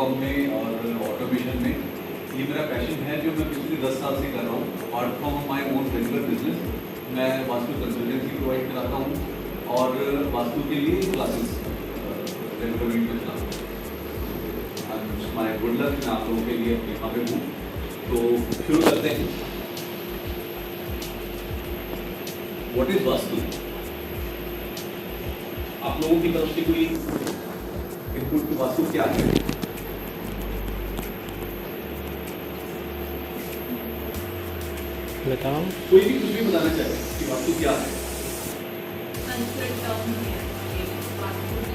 Telecom में और automation में ये मेरा पैशन है जो मैं पिछले 10 साल से कर रहा हूँ। Apart from my own regular business मैं वास्तु कंसल्टेंसी प्रोवाइड कराता हूँ और वास्तु के लिए क्लासेस रेगुलर वीक में चलाता हूँ। माई गुड लक मैं आप लोगों के लिए यहाँ पे हूँ, तो शुरू करते हैं। What is vastu? आप लोगों की तरफ से कोई इनपुट की वास्तु क्या है? बताओ। कोई भी कुछ भी बताना चाहे कि वास्तु क्या है?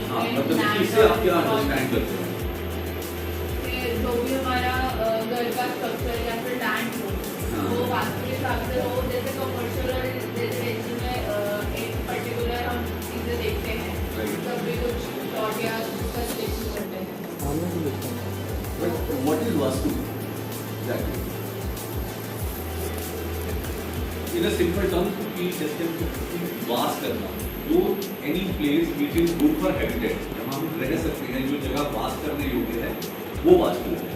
हाँ, मतलब इससे आप क्या अंडरस्टैंड करते हो? जो भी हमारा घर का स्ट्रक्चर या फिर लैंड हो वो वास्तु के हिसाब से हो। जैसे कमर्शियल और रेजिडेंशियल में एक पर्टिकुलर हम चीज़ें देखते हैं, तब भी कुछ शॉर्ट या उसका सिलेक्शन करते हैं। What is vastu? Exactly. In a simple term, कि जैसे वास करना, जो any place which is good for habitat, जहाँ हम रह सकते हैं, जो जगह वास करने योग्य है, वो वास्तु है।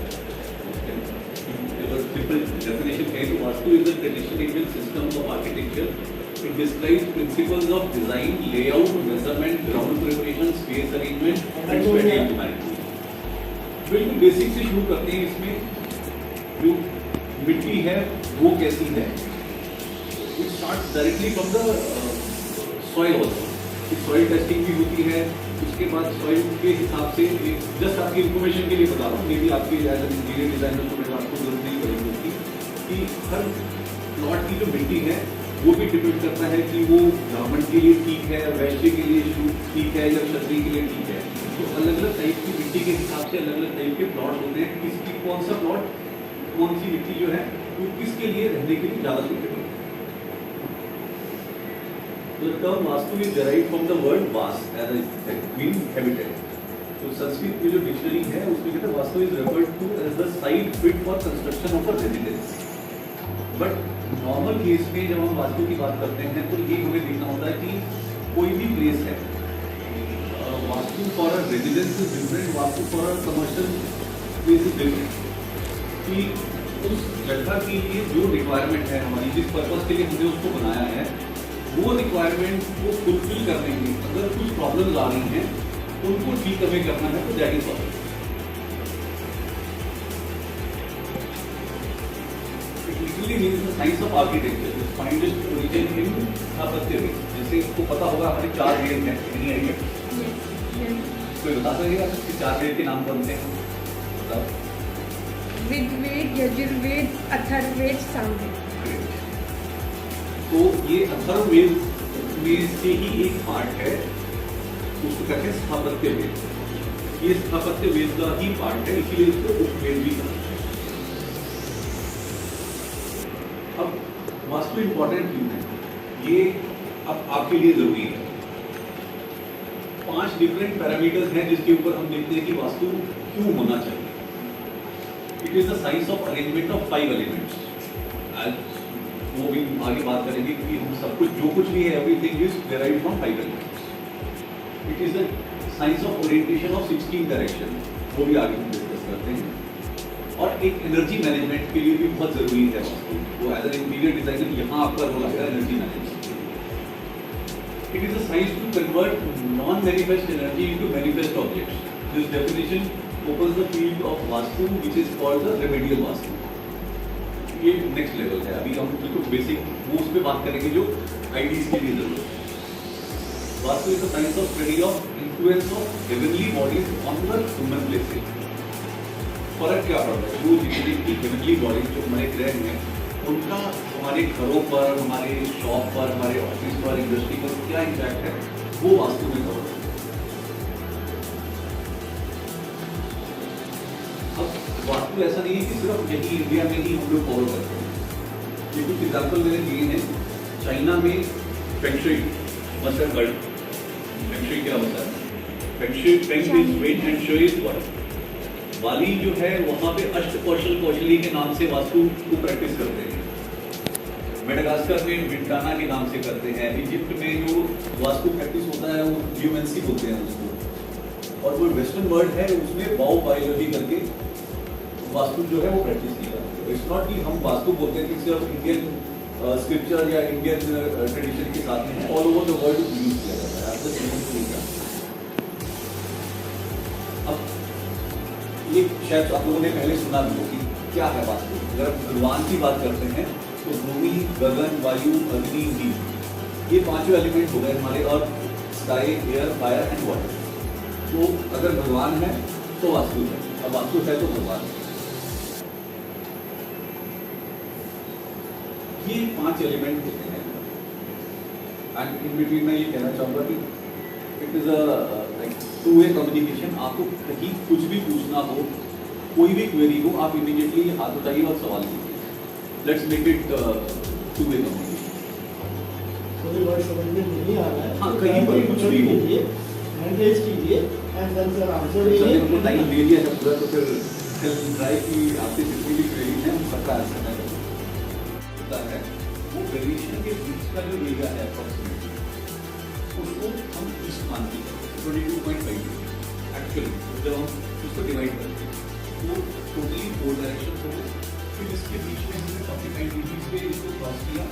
Simple definition है कि vastu is a traditional system of architecture. It describes principles of design, layout, measurement, ground preparation, space arrangement, and spatial management. बिल्कुल बेसिक से शुरू करते हैं। इसमें जो मिट्टी है वो कैसी है? It starts directly from the soil also. Soil testing भी होती है, उसके बाद सॉइल के हिसाब से जस्ट आपकी इन्फॉर्मेशन के लिए बता रहा हूँ, मे बी आपके एज एन इंटीरियर डिजाइनर को मैं आपको जरूरत नहीं पड़ेगी उसकी, कि हर प्लॉट की जो मिट्टी है वो भी डिपेंड करता है कि वो ब्राह्मण के लिए ठीक है, वैश्य के लिए ठीक है या क्षत्रिय के लिए ठीक है। तो अलग अलग टाइप की मिट्टी के हिसाब से अलग अलग टाइप के प्लॉट होते हैं। किसकी कौन सा प्लॉट, कौन सी मिट्टी जो है वो किसके लिए रहने के लिए ज़्यादा सूटेबल है। The term vastu is derived from the word vas, as I said, means habitat. तो संस्कृत में जो डिक्शनरी है उसमें कहते हैं vastu is referred to as the site fit for construction of a residence. But normal case में जब हम वास्तु की बात करते हैं तो ये हमें देखना होता है कि कोई भी प्लेस है, vastu for a residence is different, vastu for a commercial place is different. कि उस जगह के लिए जो रिक्वायरमेंट है हमारी, जिस पर्पज के लिए हमने उसको बनाया है, वो रिक्वायरमेंट को फुलफिल करने के लिए अगर कुछ प्रॉब्लम्स आ रही हैं उनको ठीक हमें करना है, तो that is vastu. Science of architecture find its origin इन स्थापत्य में। जैसे आपको पता होगा हमारे 4 वेद हैं, नहीं आइए कोई बता सकेगा कि 4 वेद के नाम कौन से हैं? बताओ। ऋग्वेद, यजुर्वेद, अथर्ववेद, सामवेद। तो ये अथर्ववेद में से ही एक पार्ट है, उसको कहते हैं स्थापत्य वेद। ये स्थापत्य वेद का ही पार्ट है, इसीलिए इसको उपवेद भी कहते हैं। अब वास्तु इंपॉर्टेंट क्यों है? ये अब आपके लिए जरूरी है। 5 डिफरेंट पैरामीटर्स हैं जिसके ऊपर हम देखते हैं कि वास्तु क्यों होना चाहिए। It is the science of arrangement of 5 elements. आज वो भी आगे बात करेंगे कि हम सब कुछ जो कुछ भी है everything is derived from 5 elements. It is the science of orientation of 16 direction, वो भी आगे हम डिस्कस करते हैं। और एक एनर्जी मैनेजमेंट के लिए भी बहुत जरूरी है वास्तु। वो एज एन इंटीरियर डिजाइनर यहाँ आपका रोल आएगा energy management. It is a science to convert non manifest energy into manifest objects. This definition opens the field of vastu which is called the remedial vastu. ये नेक्स्ट लेवल है, अभी हम बिल्कुल basic वो उस पर बात करेंगे जो आइडियाज के लिए जरूरत है। Vastu is the science of study of influence of heavenly bodies on the human places. फर्क क्या पड़ता है? जो जितनी की हेवनली बॉडीज जो हमारे ग्रह हैं उनका हमारे घरों पर, हमारे शॉप पर, हमारे ऑफिस पर, इंडस्ट्री पर क्या इम्पैक्ट है, वो वास्तु में कवर है। वास्तु ऐसा नहीं है कि सिर्फ यही इंडिया में ही हम लोग फॉलो करते हैं। ये कुछ एग्जाम्पल मैंने दिए हैं। चाइना में feng shui must have heard. Feng shui क्या होता है? Feng shui, feng is wet and shui is work. Bali जो है वहाँ पे अष्ट कौशल कौशली के नाम से वास्तु को प्रैक्टिस करते हैं। मेडागास्कर में विंटाना के नाम से करते हैं। इजिप्ट में जो वास्तु प्रैक्टिस होता है वो ह्यूमेंसी बोलते हैं उसको। और वो वेस्टर्न वर्ल्ड है उसमें बायो बायोलॉजी करके वास्तु जो है वो प्रैक्टिस की जाती है। इट्स नॉट कि हम वास्तु बोलते हैं कि सिर्फ इंडियन स्क्रिप्चर या इंडियन ट्रेडिशन के साथ में all over the world use किया जाता है। आप जस्ट यूज अब ये शायद आप लोगों ने पहले सुना भी होगी क्या है वास्तु। अगर हम भगवान की बात करते हैं तो भूमि, गगन, वायु, अग्नि, नील, ये पांचों एलिमेंट हो गए हमारे, earth, sky, air, fire and water. तो अगर भगवान है तो वास्तु है, अब वास्तु है तो भगवान है। ये 5 एलिमेंट होते हैं एंड इन बिटवीन मैं ये कहना चाहूँगा कि it is a like two way communication. आपको कहीं कुछ भी पूछना हो, कोई भी क्वेरी हो, आप इमीडिएटली हाथ उठाइए और सवाल कीजिए। Let's make it two way communication. कोई वर्ड समझ में नहीं आ रहा है, हाँ, कहीं पर कुछ भी हो, हैंड रेज कीजिए एंड देन सर आंसर हमको टाइम दे दिया है पूरा, तो फिर ट्राई कि आपके जितनी भी क्वेरी है उन सबका आंसर मैं होता है। वो वेरिएशन के बीच का जो एरिया है अप्रॉक्सीमेटली उसको हम ईस्ट मानते हैं 22.5। एक्चुअली जब हम उसको डिवाइड करते हैं तो टोटली 4 डायरेक्शन हो गए, फिर इसके बीच में हमने 45 डिग्रीज पे इसको क्रॉस किया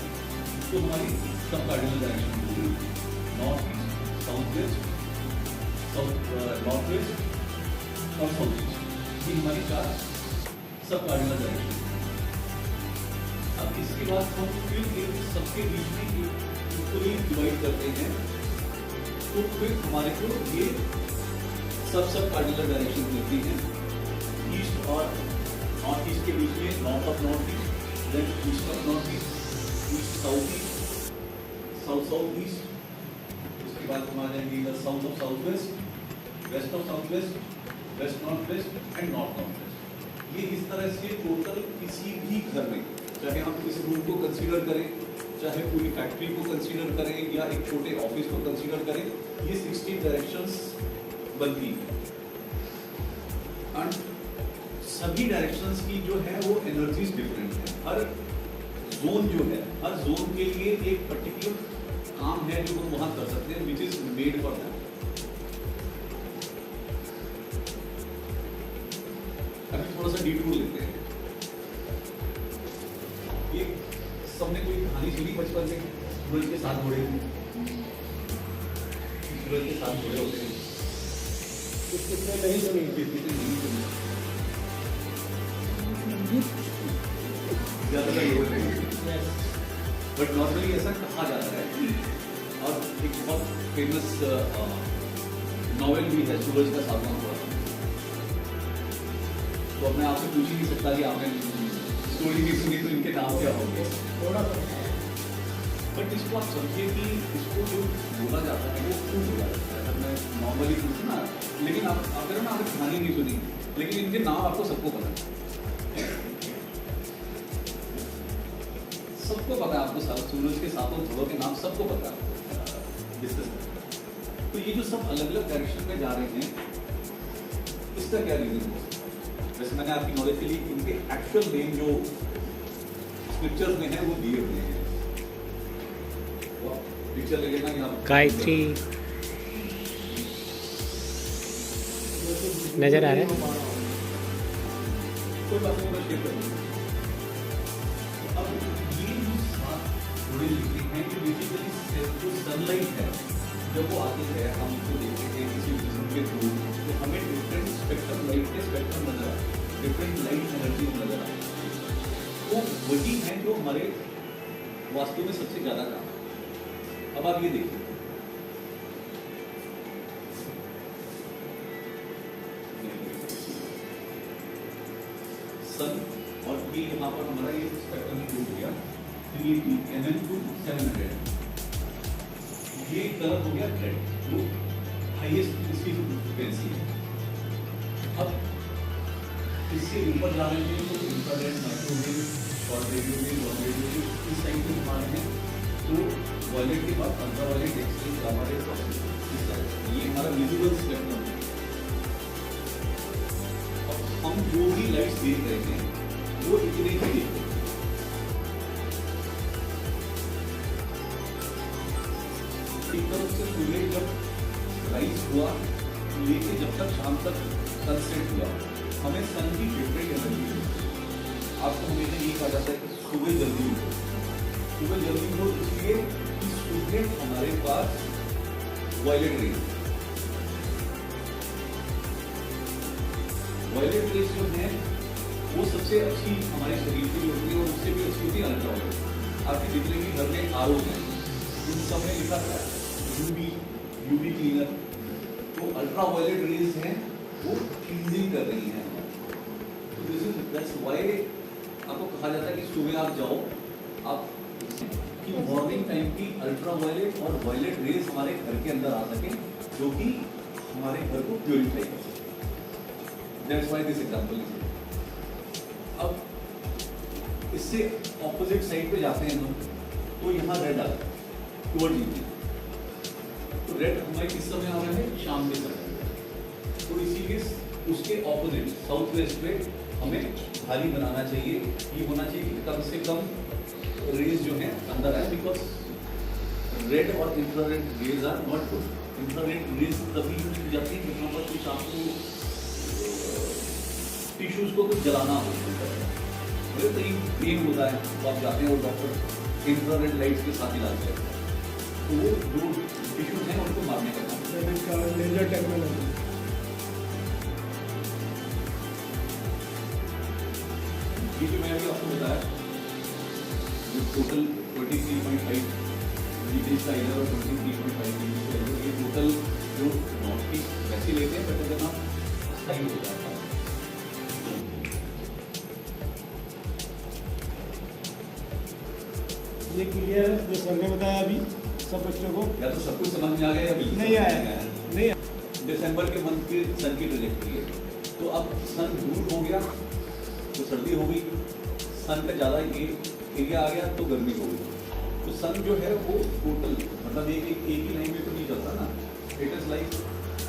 तो हमारी सब कार्डिनल डायरेक्शन हो गई, north east, south west, north waste और साउथ ईस्ट। ये हमारी 4 सब कार्डिनल डायरेक्शन। अब इसके बाद हम फिर इन सबके बीच में इसको ही डिवाइड करते हैं तो फिर हमारे को ये सब कार्डिनल डायरेक्शन मिलती हैं। ईस्ट और नॉर्थ ईस्ट के बीच में north of north east, then east of north east, east south east, south south east, उसके बाद हम आ जाएंगे इधर south of south west, west of south west, west north west and north north west. ये इस तरह से टोटल किसी भी घर में, चाहे हम इस रूम को कंसीडर करें, चाहे पूरी फैक्ट्री को कंसीडर करें या एक छोटे ऑफिस को कंसीडर करें, ये 16 डायरेक्शंस बनती हैं। एंड सभी डायरेक्शंस की जो है वो एनर्जीज डिफरेंट है। हर जोन जो है, हर जोन के लिए एक पर्टिकुलर काम है जो हम वहां कर सकते हैं, which is made for that. अभी थोड़ा सा डिटूर लेते हैं। ये सबने कोई कहानी सुनी बचपन में, सूरज के साथ घोड़े, सूरज के साथ घोड़े होते हैं, किसने नहीं सुनी? किसने नहीं सुनी? ज्यादातर लोग नहीं, बट नॉर्मली ऐसा कहा जाता है। और एक बहुत फेमस नॉवेल भी है सूरज का सातवां घोड़ा। तो अपने आप से पूछ ही नहीं सकता कि आपने स्टोरी नहीं सुनी तो इनके नाम क्या होंगे, थोड़ा बट इसको आप समझिए कि इसको जो बोला जाता है वो क्यों बोला जाता है। अगर मैं नॉर्मली पूछूँ ना, लेकिन आप अगर ना आपने कहानी नहीं सुनी, लेकिन इनके नाम आपको सबको पता है, सबको पता है। आपको सूरज के सातों घोड़ों के नाम सबको पता है। तो ये जो सब अलग अलग डायरेक्शन में जा रहे हैं, इसका क्या रीजन हो सकता है? वैसे मैंने आपकी नॉलेज के लिए इनके एक्चुअल नेम जो स्क्रिप्चर्स में है वो दिए हुए हैं। पिक्चर ले लेना यहाँ गायत्री नजर आ रहा है। कोई बात नहीं, मैं शेयर करूँगा। अब ये जो 7 घोड़े लिखते हैं कि बेसिकली जो सनलाइट है जब वो आती है, हम उसको देखते हैं किसी किस्म के थ्रू, तो हमें डिफरेंट स्पेक्ट्रम, लाइट के स्पेक्ट्रम नजर आए, डिफरेंट लाइट एनर्जी नजर आए। तो वही है जो हमारे वास्तु में सबसे ज्यादा काम है। अब आप ये देखिए, सन और ये यहाँ पर हमारा ये स्पेक्ट्रम इंक्लूड हो गया 380 mm to 700। ये कलर हो गया रेड, जो हाईएस्ट इसकी फ्रीक्वेंसी है। अब इससे ऊपर जा रहे हैं तो infrared, microwave, short radio, long radio इस टाइप के हमारे हैं। तो वॉयलेट के बाद अल्ट्रावायलेट, एक्सरे, गामा रे, इस तरह ये हमारा विजिबल स्पेक्ट्रम है। अब हम जो भी लाइट्स देख रहे हैं वो इतने ही देखते हैं। एक तरफ से सूर्य जब राइज हुआ तो लेके जब तक शाम तक सनसेट हुआ, हमें सन की डिफरेंट एनर्जी मिलती है। आपको हमेशा यही कहा जाता है कि सुबह जल्दी उठो, सुबह जल्दी उठो इसलिए कि सुबह हमारे पास वायलेट रेज जो है वो सबसे अच्छी हमारे शरीर के लिए होती है, और उससे भी अच्छी होती है अल्ट्रावायलेट। आपके जितने भी घर में आर हैं उन सब में लिखा है यूवी क्लीनर। तो अल्ट्रावायलेट रेज हैं वो क्लीनिंग कर रही हैं। तो दिस इज दैट्स व्हाई आपको कहा जाता है कि सुबह आप जाओ, आप कि मॉर्निंग टाइम की अल्ट्रावायलेट और वायलेट रेज हमारे घर के अंदर आ सके, जो कि हमारे घर को प्योरीफाई कर सके। That's why this example is. अब इससे ऑपोजिट साइड पे जाते हैं हम, तो यहाँ रेड आता है टुवर्ड इवनिंग। तो रेड हमारे किस समय आ रहा है? शाम के समय। तो इसीलिए उसके ऑपोजिट साउथ वेस्ट पे हमें थाली बनाना चाहिए। ये होना चाहिए कि कम से कम रेज जो है अंदर आए, बिकॉज रेड और infrared rays are not good. Infrared rays तभी यूज की जाती है जहाँ पर कुछ आपको टिश्यूज को कुछ जलाना होता है, मेरे कहीं पेन होता है तो आप जाते हैं और डॉक्टर इंफ्रारेड लाइट्स के साथ इलाज करते हैं। तो वो जो टिश्यूज हैं उनको मारने का काम है। Laser technology. ये जो मैं अभी आपको बताया, जो टोटल 23.5 डिग्री का इधर और 23.5 डिग्री का इधर, ये टोटल जो नॉर्थ की वैसे लेते हैं, बट अगर आप सही हो जाता है। ये क्लियर है जो सर ने बताया अभी सब बच्चों को? या तो सब कुछ समझ में आ गया या बिल्कुल नहीं आया। नहीं दिसंबर के मंथ की सन की ट्रेजेक्टरी है। तो अब सन दूर हो गया तो सर्दी हो गई, सन का ज़्यादा एरिया आ गया तो गर्मी हो गई। तो सन जो है वो टोटल मतलब एक ही लाइन में तो नहीं चलता ना। इट इज़ लाइक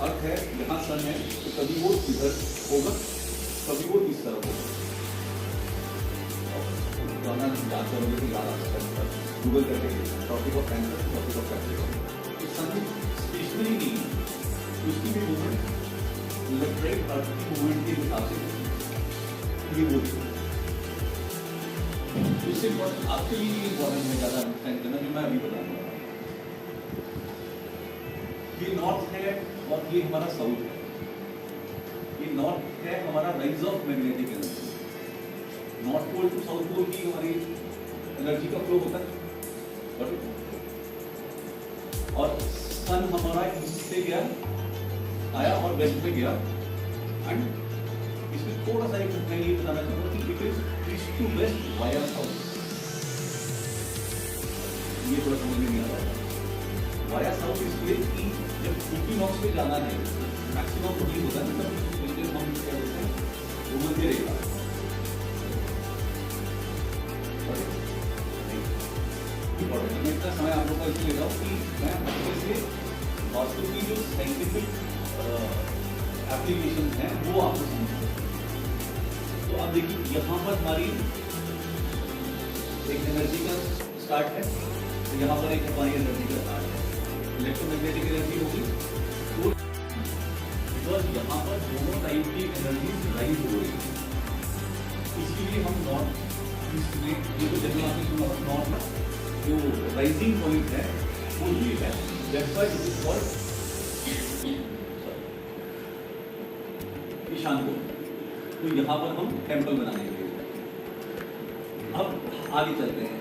अर्थ है, यहाँ सन है तो कभी वो इधर होगा, कभी वो इस तरफ होगा। गाना याद करोगे तो याद आ सकता है, गूगल करके topic of cancer, topic of cancer. तो सन स्टेशनरी नहीं है, उसकी भी मूवमेंट इलेक्ट्रिक अर्थ की मूवमेंट के हिसाब से ये वो उससे आपके लिए ये इम्पोर्टेंट है ज़्यादा अंडरस्टैंड करना, जो मैं अभी बताऊंगा। ये नॉर्थ है और ये हमारा साउथ है। ये नॉर्थ है हमारा rise of magnetic energy. North pole to south pole की हमारी एनर्जी का फ्लो होता है, और सन हमारा ईस्ट से गया आया और वेस्ट में गया। एंड इसमें थोड़ा सा एक मैं ये बताना चाहूँगा कि it is east to west via south. ये थोड़ा समझ में नहीं आ रहा। वाया साउथ इसलिए कि जब इक्विनॉक्स पे जाना है मैक्सिमम तो नहीं होता, मतलब इसलिए हम क्या बोलते हैं वो मध्य रेखा। मैं इतना समय आप लोगों को इसलिए ले रहा हूँ कि मैं अच्छे से वास्तु की जो साइंटिफिक एप्लीकेशन हैं वो आपको समझाऊँ। तो आप देखिए यहाँ पर हमारी एक एनर्जी का स्टार्ट है, तो यहाँ पर एक हमारी एनर्जी का स्टार्ट है, इलेक्ट्रोमैग्नेटिक एनर्जी होगी। तो बिकॉज यहाँ पर दोनों टाइप की एनर्जी राइज हो रही है, इसीलिए हम नॉर्थ ईस्ट में ये तो जनरल आपने नॉर्थ जो राइजिंग पॉइंट है वो ये है। That's why it is called Ishan kon. तो यहाँ पर हम टेम्पल बनाएंगे। अब आगे चलते हैं।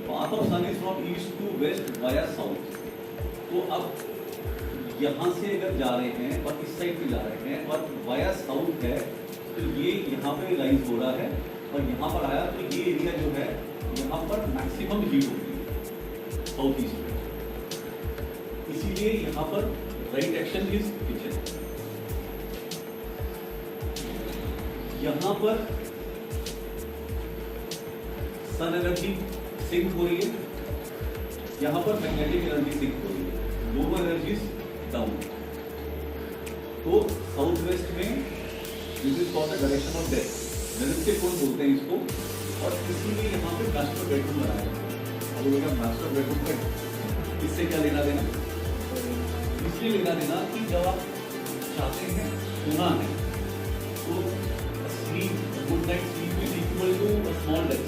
Path of sun is from east to west via south. तो अब यहाँ से अगर जा रहे हैं और इस साइड पे जा रहे हैं और वाया साउथ है, तो ये यहाँ पे राइज हो रहा है और यहाँ पर आया, तो ये एरिया जो है यहाँ पर मैक्सिमम हीट होती है साउथ ईस्ट में। इसीलिए यहाँ पर राइट एक्शन इज किचन। यहाँ पर सन एनर्जी सिंक हो रही है, यहाँ पर मैग्नेटिक एनर्जी सिंक हो रही है, दोनों एनर्जीज डाउन। तो साउथ वेस्ट में this is called the direction of death, नैऋत्य कोण बोलते हैं इसको। और इसीलिए यहाँ पे मास्टर बेडरूम बनाया है। अब मास्टर बेडरूम का इससे क्या लेना देना? इसलिए लेना देना कि जब आप चाहते हैं सोना है तो sleep, good night sleep is equal to a small death.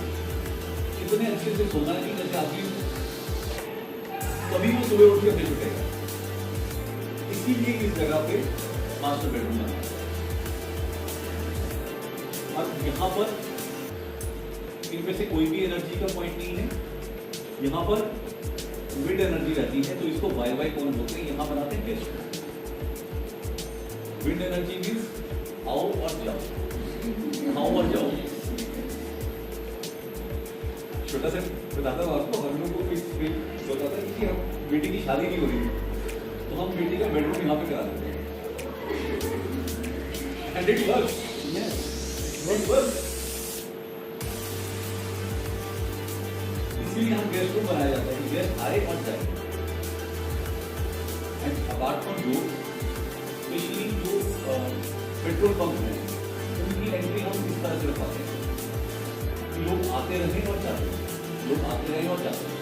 इतने अच्छे से सोना है कि जैसे आदमी कभी वो सुबह उठ के फ्रेश उठेगा। इसीलिए इस जगह पे मास्टर बेडरूम बना है। अब यहाँ पर इनमें से कोई भी एनर्जी का पॉइंट नहीं है। यहाँ पर विंड एनर्जी रहती है तो इसको वाई वाई कौन बोलते हैं, यहाँ बनाते हैं गेस्ट। विंड एनर्जी मीन्स आओ और जाओ, आओ और जाओ। छोटा सा बताता हूँ आपको, हम लोग को बताता है कि हम बेटी की शादी नहीं हो रही है तो हम बेटी का बेडरूम यहाँ पे करा देते हैं and it works. Yes, it works. इसीलिए हम गेस्ट रूम बनाया जाता है कि गेस्ट आए और जाए। एंड अपार्ट फ्रॉम जो स्पेशली जो पेट्रोल पंप हैं उनकी एंट्री हम इस तरह से रखवाते हैं कि लोग आते रहें और जाते हैं, लोग आते रहें और जाते हैं।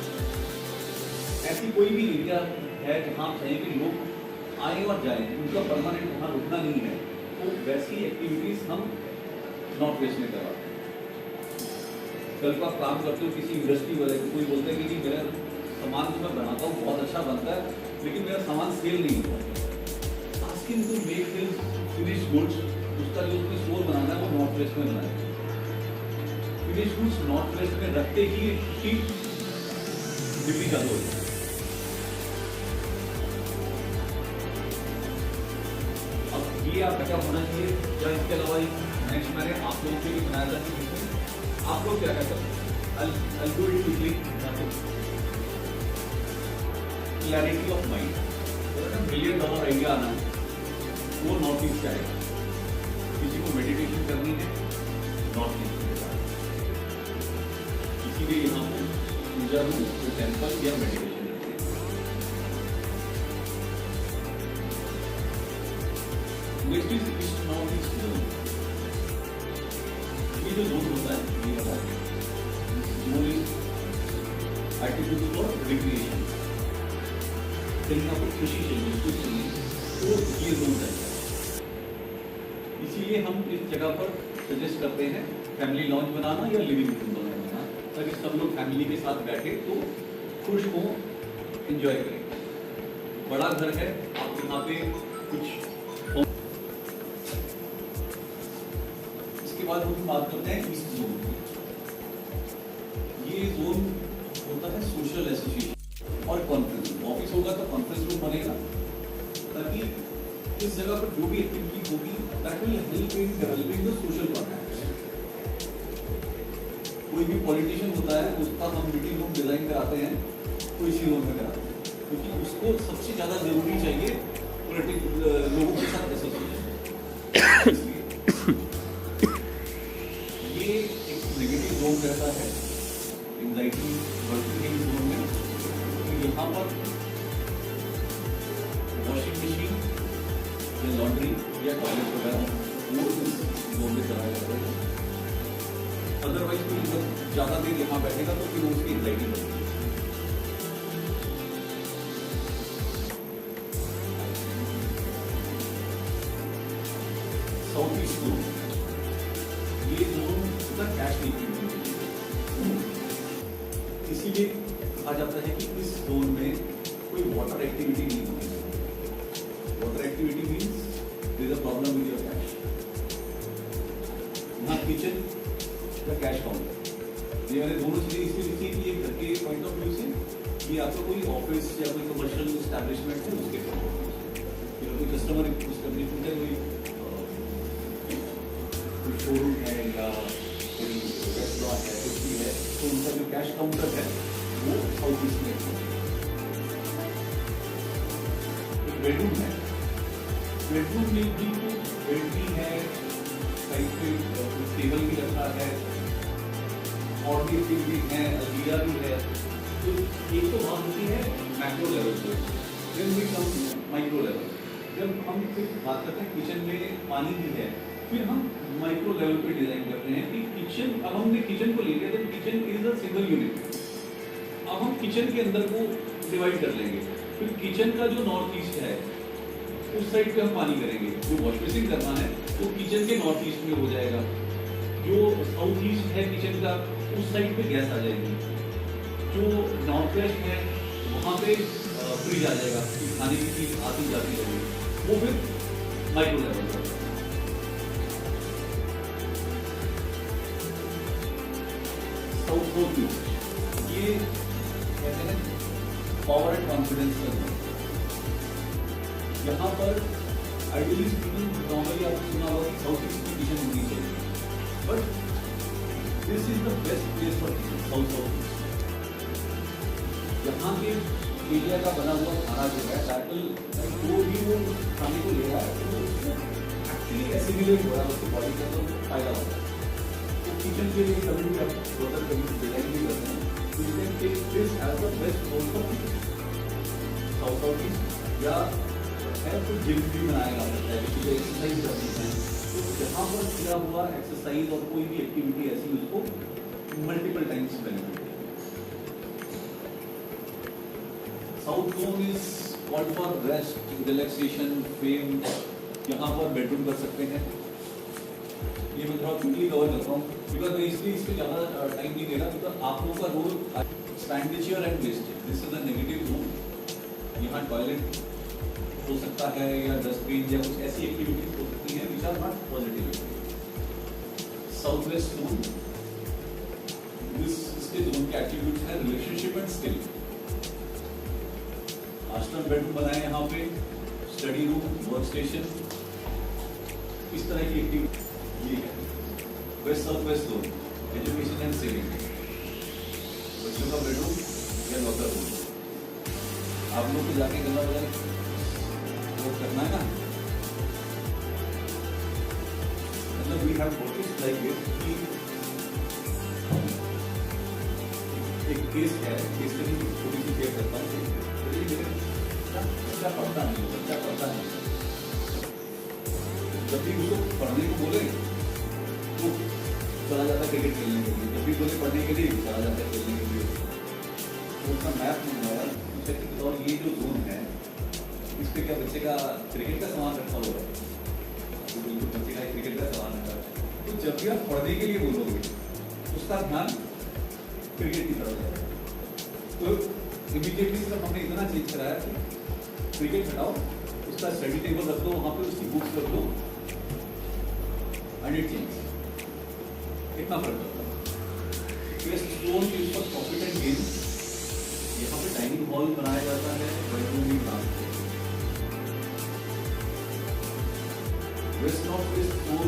ऐसी कोई भी एरिया है जहाँ आप चाहें कि लोग आए और जाएं, उनका परमानेंट वहाँ रुकना नहीं है, तो वैसी एक्टिविटीज हम नॉर्थ वेस्ट में करवाते हैं। कल को आप काम करते हो किसी इंडस्ट्री वाले को, कोई बोलते हैं कि मेरा सामान जो मैं बनाता हूँ बहुत अच्छा बनता है लेकिन मेरा सामान सेल नहीं हुआ। Asking to make his finish goods, उसका जो उसने स्टोर बनाना है वो नॉर्थ वेस्ट में बनाए। फिनिश गुड्स नॉर्थ वेस्ट में रखते ही दिल्ली चालू हो जाए। अब ये आप बैकअप होना चाहिए। या इसके अलावा नेक्स्ट मैंने आप लोगों के लिए बनाया था कि आप लोग क्या करते हैं, I'll do it quickly. Clarity of mind. $1 million idea आना है वो नॉर्थ ईस्ट का है। किसी को मेडिटेशन करनी है नॉर्थ ईस्ट के साथ, इसीलिए यहाँ पे पूजा रूम, टेम्पल या मेडिटेशन रखते हैं। Next is east north east zone. ये जो जोन होता है ये बता एटीट्यूड फॉर रिक्रिएशन, कहीं आपको खुशी चाहिए, कुछ चाहिए तो ये जोन रहेगा। इसीलिए हम इस जगह पर सजेस्ट करते हैं फैमिली लॉन्च बनाना या लिविंग रूम बनाना, ताकि सब लोग फैमिली के साथ बैठे तो खुश हो, एंजॉय करें। बड़ा घर है, आप यहाँ पे कुछ। इसके बाद हम बात करते हैं ईस्ट जोन की। ये जोन होता है सोशल एसोसिएशन और कॉन्फ्रेंस रूम। ऑफिस होगा तो कॉन्फ्रेंस रूम बनेगा, ताकि इस जगह पर जो भी एक्टिविटी होगी that will help in developing the social contact. कोई भी पॉलिटिशियन होता है उसका हम मीटिंग रूम डिजाइन कराते हैं तो इसी रूम में कराते हैं, क्योंकि उसको सबसे ज्यादा जरूरी चाहिए लोगों के साथ एसोसिएशन। ये एक नेगेटिव जोन रहता है, एंजाइटी बढ़ती है इस जोन में। तो यहाँ पर वॉशिंग मशीन या लॉन्ड्री या टॉयलेट वगैरह वो इस जोन में चलाया जाता है। अदरवाइज कोई ज़्यादा देर यहाँ बैठेगा तो फिर उसकी एंजाइटी बढ़ती है। साउथ ईस्ट जोन, ये जोन का कैश लीकिंग, इसीलिए कहा जाता है कि इस जोन में कोई वाटर एक्टिविटी नहीं होती। Water activity means there is a problem with your cash. यहाँ किचन या कैश काउंटर, ये मैंने दोनों चीजें इसलिए लिखी कि ये घर के पॉइंट ऑफ व्यू से ये आपका कोई ऑफिस या कोई कमर्शियल एस्टैब्लिशमेंट है उसके पॉइंट ऑफ व्यू से, कोई कस्टमर एस्टैब्लिशमेंट है, कोई शोरूम है या कोई रेस्टोरेंट है, कुछ भी है, तो उनका जो कैश काउंटर है वो साउथ ईस्ट में। एक बेडरूम है, बेडरूम में भी बेड भी है, साइड पे टेबल भी रखा है और भी है, अलमीरा भी है। तो एक तो बात होती है मैक्रो लेवल पे, then we come to micro level. जब हम फिर बात करते हैं किचन में पानी भी है, फिर हम माइक्रो लेवल पे डिजाइन करते हैं कि किचन, अब हमने किचन को ले लिया तो kitchen is a single unit. अब हम किचन के अंदर को डिवाइड कर लेंगे। फिर किचन का जो नॉर्थ ईस्ट है उस साइड पे हम पानी करेंगे। जो वॉश बेसिन करना है तो किचन के नॉर्थ ईस्ट में हो जाएगा, जो साउथ ईस्ट है किचन का उस साइड पे गैस आ जाएगी, जो नॉर्थ वेस्ट है वहाँ पे फ्रिज आ जाएगा, खाने की चीज आती जाती रहेगी, वो फिर माइक्रो लेवल पर। साउथ नॉर्थ ईस्ट ये कहते हैं पावर एंड कॉन्फिडेंस करना। यहाँ पर आइडियली स्पीकिंग नॉर्मली आपने सुना होगा कि साउथ ईस्ट की किचन होनी चाहिए, but this is the best place for kitchen south east. यहाँ के एरिया का बना हुआ खाना जो है टैकल जो भी वो खाने को ले रहा है तो एक्चुअली एसिमिलेट हो रहा है, उसकी बॉडी के अंदर फायदा होता है। तो किचन के लिए कभी भी आप टोटल कभी डिजाइन भी करते हैं तो you can take this as the best role for kitchen south east. या है तो जिम भी बनाया जा सकता है, किसी को एक्सरसाइज करनी है तो जहाँ पर किया हुआ एक्सरसाइज और कोई भी एक्टिविटी ऐसी उसको multiple times benefit. South zone is called for rest, relaxation, fame. यहाँ पर बेडरूम कर सकते हैं। ये मैं थोड़ा क्विकली कवर करता हूँ बिकॉज मैं इसलिए इस पर ज़्यादा टाइम नहीं दे रहा, बिकॉज आप लोगों का role expenditure and wastage, this is a negative zone. यहाँ टॉयलेट हो सकता है या डस्टबिन या कुछ ऐसी एक्टिविटीज हो सकती हैं which are not positive. South west zone इसके जोन के एट्रीब्यूट्स है relationship and skill. Master bedroom बनाए यहाँ पे, स्टडी रूम, वर्क स्टेशन, इस तरह की एक्टिविटी ये है। West south west zone education and saving, बच्चों का बेडरूम या लॉकर रूम। आप लोग को जाके गला वगैरह वो करना है ना, मतलब we have notice like this कि एक केस है, केस के लिए छोटी सी शेयर करता हूँ। बच्चा पढ़ता नहीं, जब भी उसको पढ़ने को बोले तो चला जाता है क्रिकेट खेलने के लिए, जब भी बोले पढ़ने के लिए चला जाता है खेलने के लिए। तो उसका मैथ नहीं हुआ है। और ये जो जोन है इस पे क्या बच्चे का क्रिकेट का सामान रखा हुआ है, तो बिल्कुल बच्चे का क्रिकेट का सामान रखा है। तो जब भी आप पढ़ने के लिए बोलोगे उसका ध्यान क्रिकेट की तरफ जाएगा। तो इमीडिएटली सिर्फ हमने इतना चेंज कराया कि क्रिकेट हटाओ, उसका स्टडी टेबल रख दो, वहाँ पे उसकी बुक्स रख दो एंड इट चेंज। इतना फर्क पड़ता है। वेस्ट जोन के ऊपर प्रॉफिट एंड गेन, यहाँ पे डाइनिंग हॉल बनाया जाता है, बेडरूम भी बनाते हैं। वेस्ट नॉर्थ वेस्ट जोन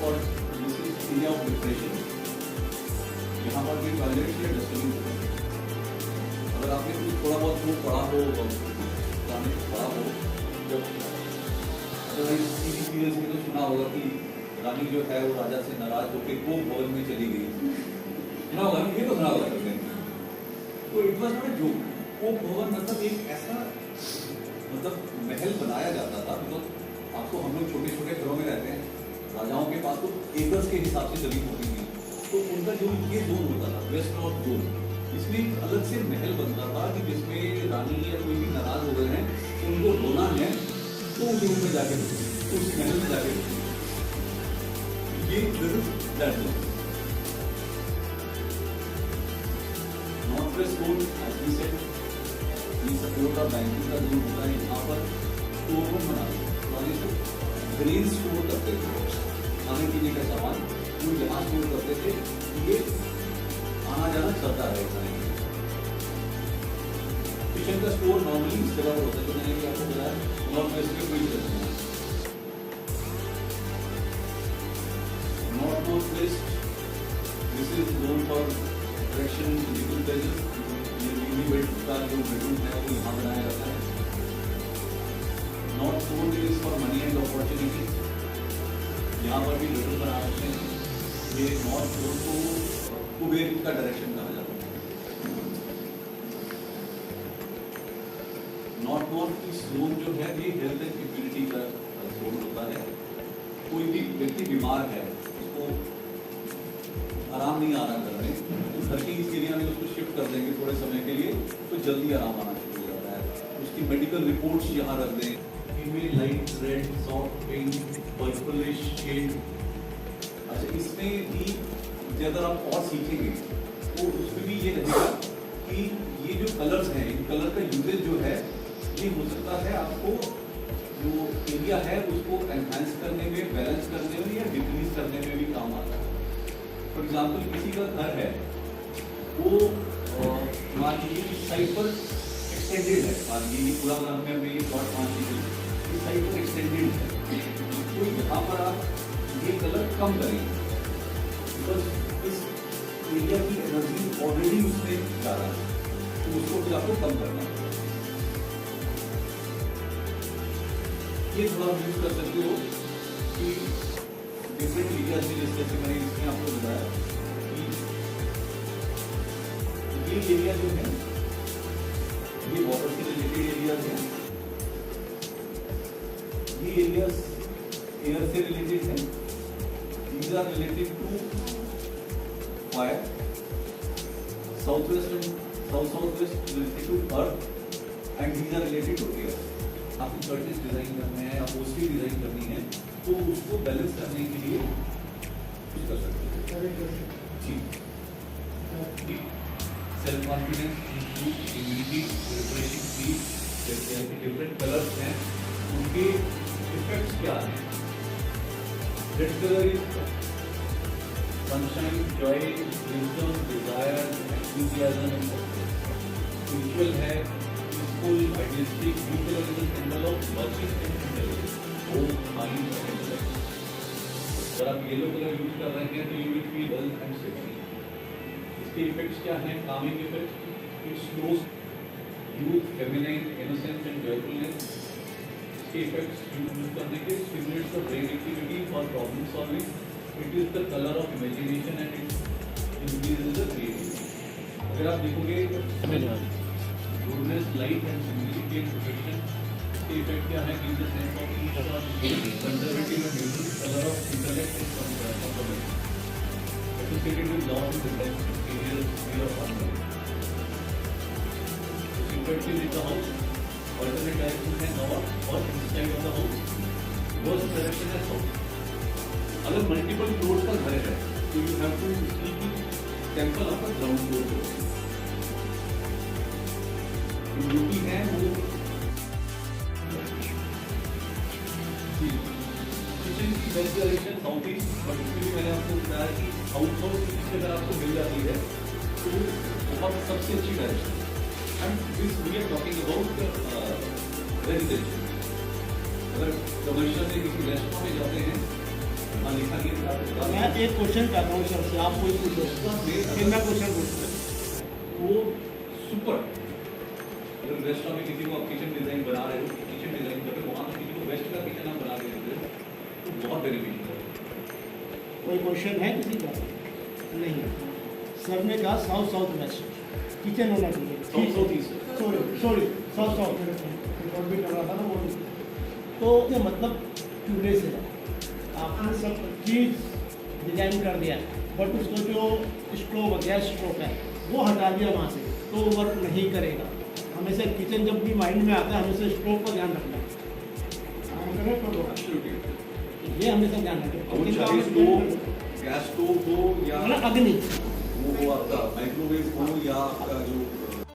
और this is area of depression. यहाँ पर भी टॉयलेट या डस्टबिन होता है। अगर आपने कुछ थोड़ा बहुत वो पढ़ा हो, पढ़ा हो, जब अदरवाइज टीवी सीरियल्स में तो सुना होगा कि रानी जो है वो राजा से नाराज होकर कोप भवन में चली गई, सुना होगा, ये तो सुना होगा। तो it was not a joke. कोप भवन मतलब एक ऐसा मतलब महल बनाया जाता था, मतलब आपको हम लोग छोटे छोटे घरों में रहते हैं, राजाओं के पास तो एकर्स के हिसाब से जमीन होती थी, तो उनका जो ये जोन होता था वेस्ट नॉर्थ जोन, इसमें एक अलग से महल बनता था कि जिसमें रानी या कोई भी नाराज हो गए हैं तो उनको रोना है तो उस रूम में जाके तो उस महल में जाके ये नॉर्थ वेस्ट जोन से ये सपोर्ट और बैंकिंग का जोन होता है। यहाँ पर स्टोर रूम बना ग्रेन स्टोर करते थे, खाने पीने का सामान जो यहाँ स्टोर करते थे, ये आना जाना चलता रहेगा। किचन का स्टोर नॉर्मली इस जगह पर होता है, तो मैंने भी आपको बताया नॉर्थ वेस्ट में कोई जगह नहीं है। North north waste this is known for direction physical pledges. ये यूनिबेड का जो बेडरूम है वो यहाँ बनाया जाता है। North zone is for money and opportunity, यहाँ पर भी बेडरूम बना सकते हैं। ये नॉर्थ जोन को कुबेर का डायरेक्शन कहा जाता है। नॉर्थ नॉर्थ ईस्ट जोन जो है ये हेल्थ एंड इम्यूनिटी का जोन होता है। कोई भी व्यक्ति बीमार है, उसको आराम नहीं आ रहा घर में, तो घर के इस एरिया में उसको शिफ्ट कर देंगे थोड़े समय के लिए, तो जल्दी आराम आना शुरू हो जाता है। उसकी मेडिकल रिपोर्ट्स यहाँ रख दें, female light red soft pink purplish shade. अच्छा, इसमें भी अगर आप और सीखेंगे तो उसमें भी ये रहेगा कि ये जो कलर्स हैं, इन कलर का यूजेज जो है ये हो सकता है आपको जो एरिया है उसको एनहांस करने में, बैलेंस करने में या डिक्रीज करने में भी काम आता है। फॉर एग्जाम्पल किसी का घर है वो मान लीजिए इस साइड पर एक्सटेंडेड है, मान लीजिए पूरा घर में ये प्लॉट मान लीजिए इस साइड पर एक्सटेंडेड है, तो यहाँ पर आप ये कलर कम करेंगे बिकॉज इस एरिया की एनर्जी ऑलरेडी उसमें जा रहा है, तो उसको फिर आपको कम करना है। ये थोड़ा यूज कर सकते हो कि डिफरेंट एरियाज में, जैसे मैंने इसमें आपको बताया कि ये एरिया जो है ये वाटर से रिलेटेड एरियाज हैं, ये एरियाज एयर से रिलेटेड हैं, these are related to fire, southwest and southwest related to earth and these are related to air। आपको कर्टेन्स डिजाइन करना है, आप पोस्टरी डिजाइन करनी है, तो उसको बैलेंस करने के लिए कुछ कर सकते हैं। जी, सेल्फ कॉन्फिडेंस, इम्यूनिटी, प्रिपरेशन की, जैसे डिफरेंट कलर्स हैं उनके इफेक्ट्स क्या हैं। Red colour is sunshine, joy, wisdom, desire, enthusiasm, spiritual है, peaceful, idealistic. Blue colour is a symbol of logic and intelligence, hope, mind and intellect. अगर आप yellow colour use कर रहे हैं तो you will feel wealth and safety. इसके effects क्या हैं? Calming effect, it slows youth, feminine, innocence and joyfulness. इसके इफेक्ट्स यूज करने के stimulates the brain activity for problem solving, it is the colour of imagination and it increases the creativity. अगर आप देखोगे goodness, light and simplicity and protection, इसके effect क्या है? Give the sense of peace और conservative and neutral, colour of intellect and comfort, associated with loss of intellect, failure, fear of unknown. Effect in the house, alternate direction है north और inside of the house, worst direction है south. अगर multiple floors का घर है तो you have to सी की temple आपका ग्राउंड फ्लोर पे हो। ड्यूटी है वो किचन की best direction south east, but इसमें भी मैंने आपको बताया कि साउथ साउथ ईस्ट अगर आपको मिल जाती है तो बहुत सबसे अच्छी direction. And this we are talking about residential. अगर कमर्शियल में किसी रेस्टोरेंट में जाते हैं, वहाँ लिखा गया मैं एक क्वेश्चन करता हूँ सर से, आप कोई पूछो फिर मैं क्वेश्चन पूछता हूँ। वो सुपर। अगर रेस्टोरेंट में किसी को आप किचन डिजाइन बना रहे हो, किचन डिजाइन कर रहे हो, वहाँ तो किसी को वेस्ट का किचन आप बना रहे हो तो बहुत बेनिफिशियल है। कोई क्वेश्चन है किसी का? नहीं। सर ने कहा साउथ साउथ वेस्ट किचन होना चाहिए, south south east, sorry south south भी कर रहा था ना वो। तो ये मतलब क्यूरेस है, आपने सब चीज़ डिजाइन कर दिया बट उसको जो स्टोव गैस स्टोव है वो हटा दिया वहाँ से, तो वर्क नहीं करेगा। हमेशा किचन जब भी माइंड में आता है हमेशा स्टोव का ध्यान रखना है। ये हमेशा ध्यान रखें, चाहे स्टोव, गैस स्टोव हो या अग्नि वो आपका माइक्रोवेव हो या आपका जो